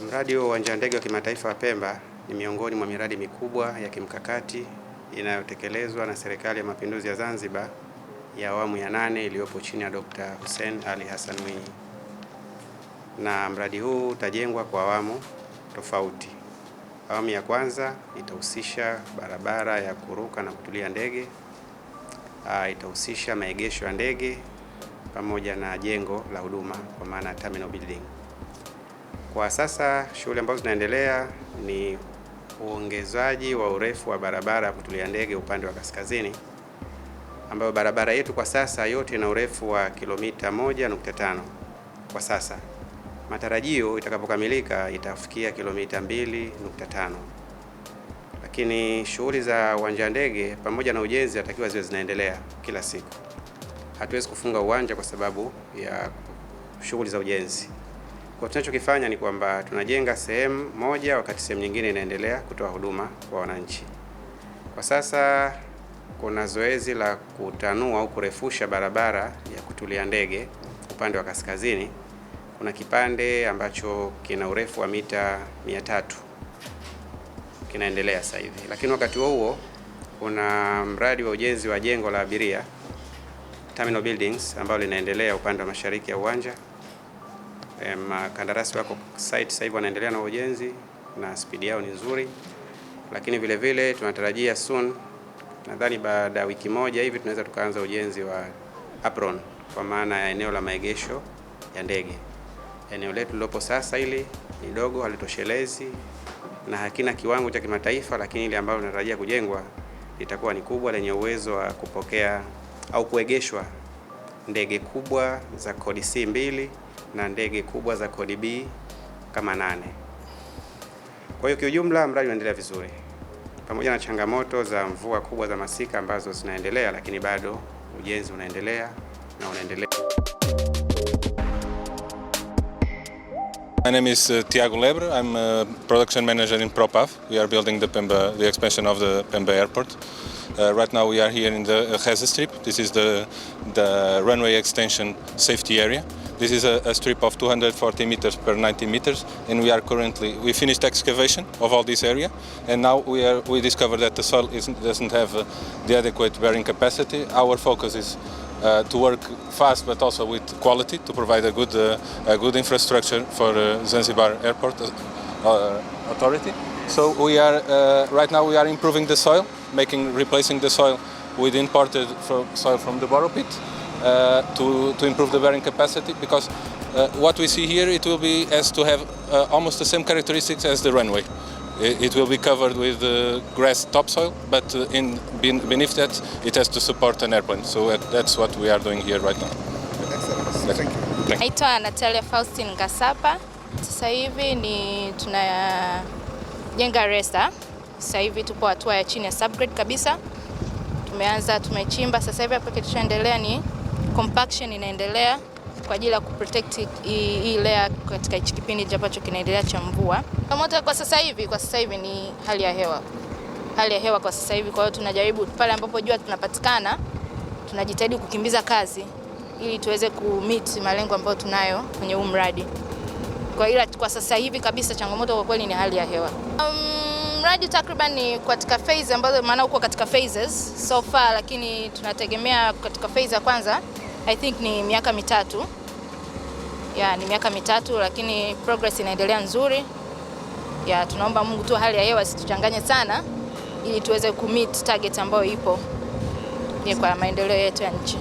Mradi wa uwanja wa ndege wa kimataifa wa Pemba ni miongoni mwa miradi mikubwa ya kimkakati inayotekelezwa na Serikali ya Mapinduzi ya Zanzibar ya awamu ya 8 iliyopo chini ya Dr. Hussein Ali Hassan Mwinyi. Na mradi huu utajengwa kwa awamu tofauti. Awamu ya kwanza itahusisha barabara ya kuruka na kutulia ndege, itahusisha maegesho ya ndege pamoja na jengo la huduma kwa maana terminal building. Kwa sasa shughuli ambazo zinaendelea ni uongezaji wa urefu wa barabara ya kutulia ndege upande wa kaskazini, ambayo barabara yetu kwa sasa yote ina urefu wa kilomita 1.5 kwa sasa. Matarajio itakapokamilika itafikia kilomita 2.5. Lakini shughuli za uwanja wa ndege pamoja na ujenzi inatakiwa ziwe zinaendelea kila siku. Hatuwezi kufunga uwanja kwa sababu ya shughuli za ujenzi. Kwa tunachokifanya ni kwamba tunajenga sehemu moja wakati sehemu nyingine inaendelea kutoa huduma kwa wananchi. Kwa sasa kuna zoezi la kutanua au kurefusha barabara ya kutulia ndege upande wa kaskazini. Kuna kipande ambacho kina urefu wa mita 300 kinaendelea sasa hivi. Lakini wakati huo kuna mradi wa ujenzi wa jengo la abiria terminal buildings ambao linaendelea upande wa mashariki ya uwanja. Makandarasi wako site sasa hivi wanaendelea na ujenzi na spidi yao ni nzuri, lakini vile vile tunatarajia soon, nadhani baada ya wiki moja hivi tunaweza tukaanza ujenzi wa apron kwa maana ya eneo la maegesho ya ndege. Eneo letu lilopo sasa hili ni dogo, halitoshelezi na hakina kiwango cha kimataifa, lakini ile ambayo tunatarajia kujengwa litakuwa ni kubwa lenye uwezo wa kupokea au kuegeshwa ndege kubwa za kodi C2 na ndege kubwa za kodi B kama 8. Kwa hiyo kiujumla mradi unaendelea vizuri, pamoja na changamoto za mvua kubwa za masika ambazo zinaendelea, lakini bado ujenzi unaendelea na unaendelea. My name is Tiago Lebre. I'm a production manager in ProPav. We are building the expansion of the Pemba airport. Right now we are here in the Reza strip. This is the runway extension safety area. This is a strip of 240 meters per 90 meters, and we finished excavation of all this area, and now we discovered that the soil doesn't have the adequate bearing capacity. Our focus is to work fast but also with quality to provide a good infrastructure for Zanzibar Airport Authority. So right now we are improving the soil, replacing the soil with imported soil from the Boro pit to improve the bearing capacity, because what we see here, it will be as to have almost the same characteristics as the runway. It will be covered with grass topsoil, but beneath that it has to support an airplane. So that's what we are doing here right now. Thank you. Naitwa Natalia Faustin Ngasapa. Sasa hivi tunajenga resta. Sasa hivi tupo hatua ya chini ya subgrade kabisa. Tumechimba. Sasa hivi hapa kinachoendelea ni compaction inaendelea kwa ajili ya kuprotect hii layer katika kipindi ambacho kinaendelea cha mvua. Moto kwa sasa hivi ni hali ya hewa. Hali ya hewa kwa sasa hivi, kwa hiyo tunajaribu pale ambapo jua tunapatikana, tunajitahidi kukimbiza kazi ili tuweze kumeet malengo ambayo tunayo kwenye huu mradi. Kwa sasa hivi kabisa changamoto kwa kweli ni hali ya hewa. Mradi takriban ni katika phase ambazo maana uko katika phases so far, lakini tunategemea katika phase ya kwanza I think ni miaka 3. Ni miaka 3, lakini progress inaendelea nzuri. Tunaomba Mungu tu hali ya hewa isituchanganye sana ili tuweze kumeet target ambayo ipo kwa maendeleo yetu ya nchi.